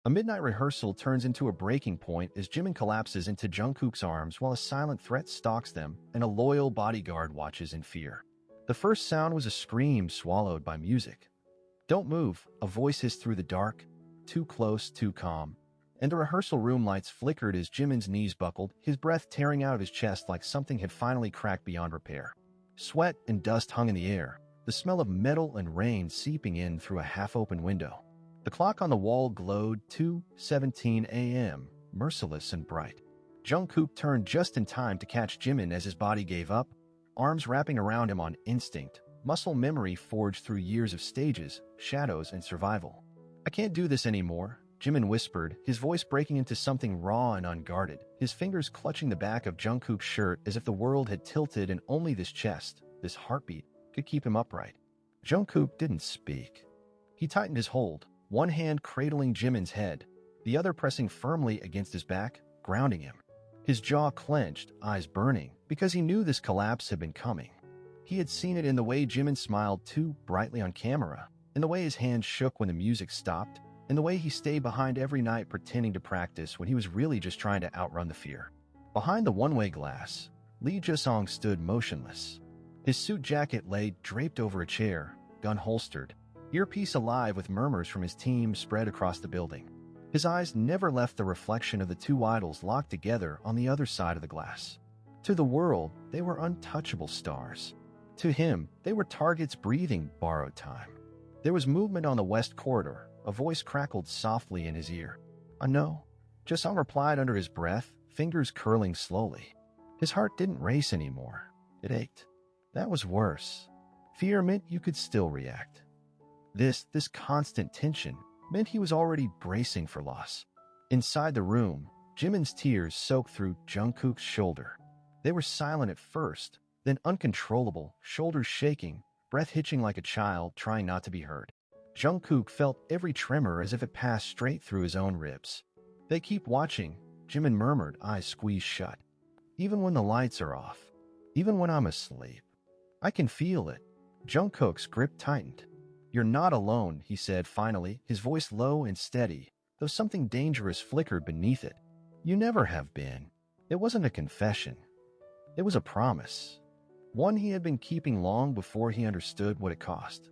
A midnight rehearsal turns into a breaking point as Jimin collapses into Jungkook's arms while a silent threat stalks them and a loyal bodyguard watches in fear. The first sound was a scream swallowed by music. "Don't move," a voice hissed through the dark. Too close, too calm. And the rehearsal room lights flickered as Jimin's knees buckled, his breath tearing out of his chest like something had finally cracked beyond repair. Sweat and dust hung in the air, the smell of metal and rain seeping in through a half-open window. The clock on the wall glowed 2:17 a.m., merciless and bright. Jungkook turned just in time to catch Jimin as his body gave up, arms wrapping around him on instinct, muscle memory forged through years of stages, shadows, and survival. "I can't do this anymore," Jimin whispered, his voice breaking into something raw and unguarded, his fingers clutching the back of Jungkook's shirt as if the world had tilted and only this chest, this heartbeat, could keep him upright. Jungkook didn't speak. He tightened his hold, one hand cradling Jimin's head, the other pressing firmly against his back, grounding him. His jaw clenched, eyes burning, because he knew this collapse had been coming. He had seen it in the way Jimin smiled too brightly on camera, in the way his hands shook when the music stopped, in the way he stayed behind every night pretending to practice when he was really just trying to outrun the fear. Behind the one-way glass, Lee Jisong stood motionless. His suit jacket lay draped over a chair, gun holstered, earpiece alive with murmurs from his team spread across the building. His eyes never left the reflection of the two idols locked together on the other side of the glass. To the world, they were untouchable stars. To him, they were targets breathing borrowed time. There was movement on the west corridor. A voice crackled softly in his ear. "I know," Jisung replied under his breath, fingers curling slowly. His heart didn't race anymore. It ached. That was worse. Fear meant you could still react. This constant tension meant he was already bracing for loss. Inside the room, Jimin's tears soaked through Jungkook's shoulder. They were silent at first, then uncontrollable, shoulders shaking, breath hitching like a child trying not to be heard. Jungkook felt every tremor as if it passed straight through his own ribs. "They keep watching," Jimin murmured, eyes squeezed shut. "Even when the lights are off. Even when I'm asleep. I can feel it." Jungkook's grip tightened. "You're not alone," he said finally, his voice low and steady, though something dangerous flickered beneath it. "You never have been." It wasn't a confession. It was a promise. One he had been keeping long before he understood what it cost.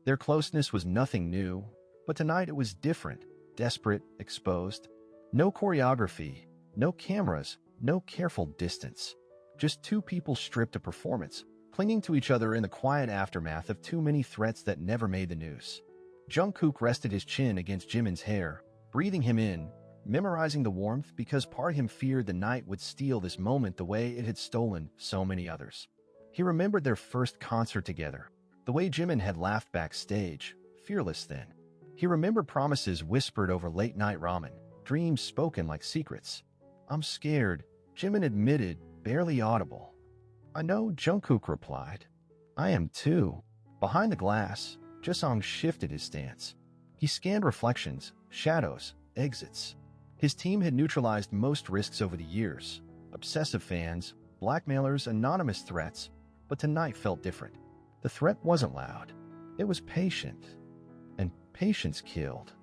Their closeness was nothing new, but tonight it was different, desperate, exposed. No choreography, no cameras, no careful distance. Just two people stripped of performance, clinging to each other in the quiet aftermath of too many threats that never made the news. Jungkook rested his chin against Jimin's hair, breathing him in, memorizing the warmth because part of him feared the night would steal this moment the way it had stolen so many others. He remembered their first concert together, the way Jimin had laughed backstage, fearless then. He remembered promises whispered over late-night ramen, dreams spoken like secrets. "I'm scared," Jimin admitted, barely audible. "I know," Jungkook replied. "I am too." Behind the glass, Jisung shifted his stance. He scanned reflections, shadows, exits. His team had neutralized most risks over the years. Obsessive fans, blackmailers, anonymous threats, but tonight felt different. The threat wasn't loud. It was patient. And patience killed.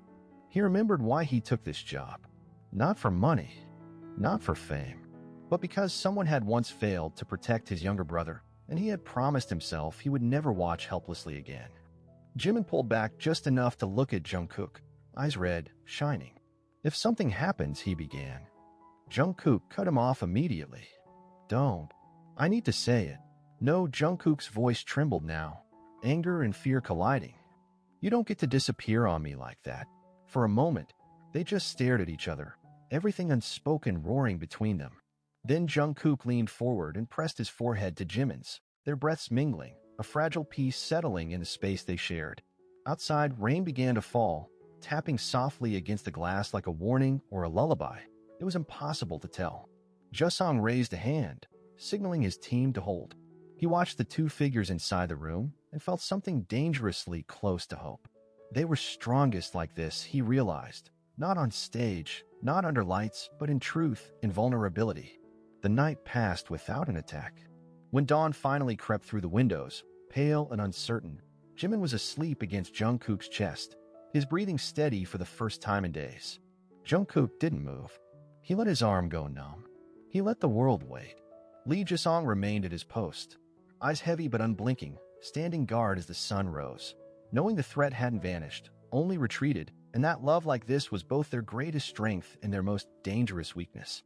He remembered why he took this job. Not for money, not for fame, but because someone had once failed to protect his younger brother, and he had promised himself he would never watch helplessly again. Jimin pulled back just enough to look at Jungkook, eyes red, shining. "If something happens," he began. Jungkook cut him off immediately. "Don't. I need to say it." No, Jungkook's voice trembled now, anger and fear colliding. "You don't get to disappear on me like that." For a moment, they just stared at each other, everything unspoken roaring between them. Then Jungkook leaned forward and pressed his forehead to Jimin's, their breaths mingling, a fragile peace settling in the space they shared. Outside, rain began to fall, tapping softly against the glass like a warning or a lullaby. It was impossible to tell. Jisung raised a hand, signaling his team to hold. He watched the two figures inside the room and felt something dangerously close to hope. They were strongest like this, he realized. Not on stage, not under lights, but in truth, in vulnerability. The night passed without an attack. When dawn finally crept through the windows, pale and uncertain, Jimin was asleep against Jungkook's chest, his breathing steady for the first time in days. Jungkook didn't move. He let his arm go numb. He let the world wait. Lee Jisong remained at his post, eyes heavy but unblinking, standing guard as the sun rose. Knowing the threat hadn't vanished, only retreated, and that love like this was both their greatest strength and their most dangerous weakness.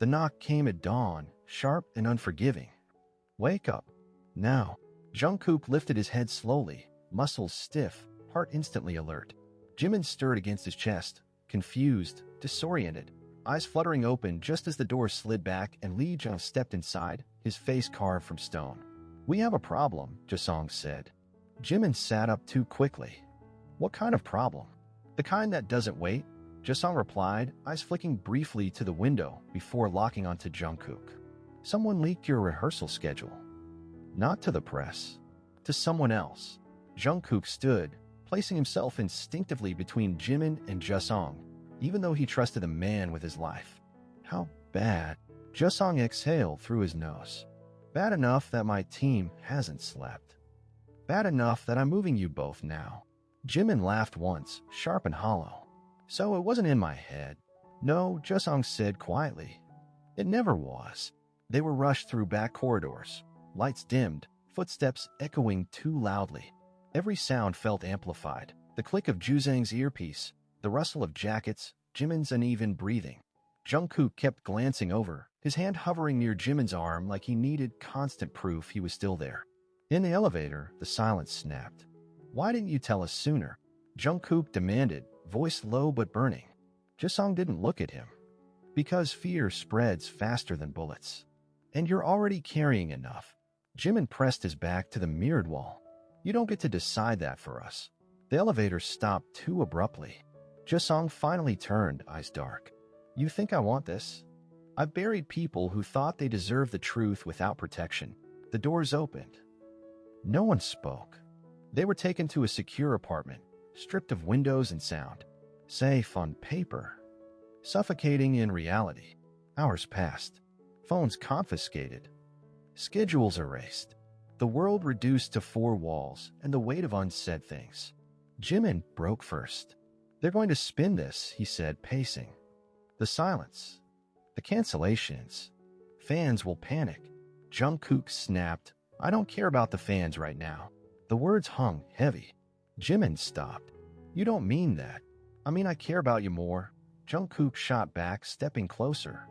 The knock came at dawn, sharp and unforgiving. "Wake up. Now." Jungkook lifted his head slowly, muscles stiff, heart instantly alert. Jimin stirred against his chest, confused, disoriented, eyes fluttering open just as the door slid back and Lee Jung stepped inside, his face carved from stone. "We have a problem," Jisong said. Jimin sat up too quickly. "What kind of problem?" "The kind that doesn't wait," Jisong replied, eyes flicking briefly to the window before locking onto Jungkook. "Someone leaked your rehearsal schedule." "Not to the press. To someone else." Jungkook stood, placing himself instinctively between Jimin and Jisong, even though he trusted the man with his life. "How bad?" Jisong exhaled through his nose. "Bad enough that my team hasn't slept. Bad enough that I'm moving you both now." Jimin laughed once, sharp and hollow. "So it wasn't in my head." "No," Jisong said quietly. "It never was." They were rushed through back corridors. Lights dimmed, footsteps echoing too loudly. Every sound felt amplified. The click of Juzang's earpiece, the rustle of jackets, Jimin's uneven breathing. Jungkook kept glancing over, his hand hovering near Jimin's arm like he needed constant proof he was still there. In the elevator, the silence snapped. "Why didn't you tell us sooner?" Jungkook demanded, voice low but burning. Jisong didn't look at him. "Because fear spreads faster than bullets. And you're already carrying enough." Jimin pressed his back to the mirrored wall. "You don't get to decide that for us." The elevator stopped too abruptly. Jisong finally turned, eyes dark. "You think I want this?" "I've buried people who thought they deserved the truth without protection." The doors opened. No one spoke. They were taken to a secure apartment, stripped of windows and sound. Safe on paper. Suffocating in reality. Hours passed. Phones confiscated. Schedules erased. The world reduced to four walls and the weight of unsaid things. Jimin broke first. "They're going to spin this," he said, pacing. The silence. The cancellations. "Fans will panic." Jungkook snapped, "I don't care about the fans right now." The words hung heavy. Jimin stopped. "You don't mean that." "I mean I care about you more." Jungkook shot back, stepping closer.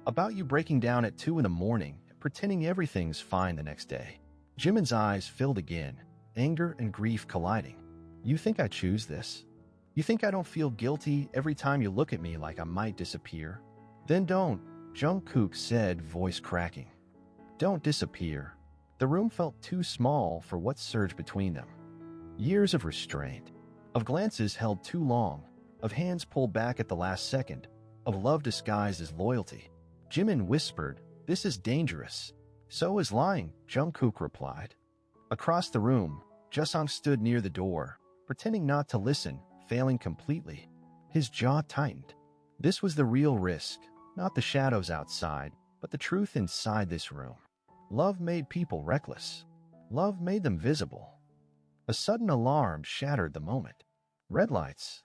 "About you breaking down at 2 in the morning, pretending everything's fine the next day." Jimin's eyes filled again, anger and grief colliding. "You think I choose this? You think I don't feel guilty every time you look at me like I might disappear? Then don't," Jungkook said, voice cracking. "Don't disappear." The room felt too small for what surged between them. Years of restraint, of glances held too long, of hands pulled back at the last second, of love disguised as loyalty. Jimin whispered, "This is dangerous." "So is lying," Jungkook replied. Across the room, Jisong stood near the door, pretending not to listen, failing completely. His jaw tightened. This was the real risk, not the shadows outside, but the truth inside this room. Love made people reckless. Love made them visible. A sudden alarm shattered the moment. Red lights.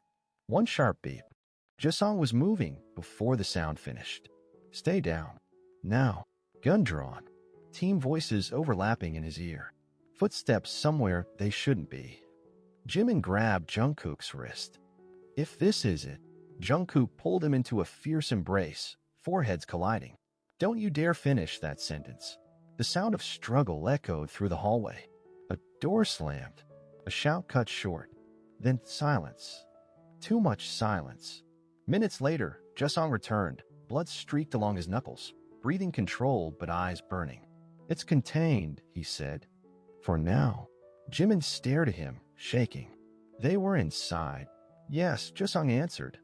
One sharp beep. Jisong was moving before the sound finished. "Stay down. Now." Gun drawn. Team voices overlapping in his ear. Footsteps somewhere they shouldn't be. Jimin grabbed Jungkook's wrist. "If this is it." Jungkook pulled him into a fierce embrace, foreheads colliding. "Don't you dare finish that sentence." The sound of struggle echoed through the hallway. A door slammed. A shout cut short. Then silence. Too much silence. Minutes later, Jisong returned. Blood streaked along his knuckles, breathing controlled but eyes burning. "It's contained," he said. "For now." Jimin stared at him, shaking. "They were inside." "Yes," Jisong answered.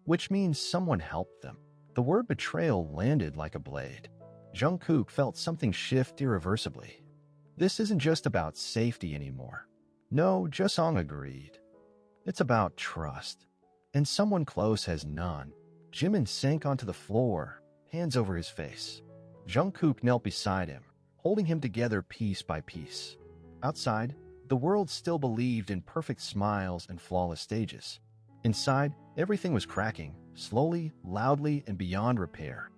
"Which means someone helped them." The word betrayal landed like a blade. Jungkook felt something shift irreversibly. "This isn't just about safety anymore." "No," Jisong agreed. "It's about trust. And someone close has none." Jimin sank onto the floor, hands over his face. Jungkook knelt beside him, holding him together piece by piece. Outside, the world still believed in perfect smiles and flawless stages. Inside, everything was cracking, slowly, loudly, and beyond repair.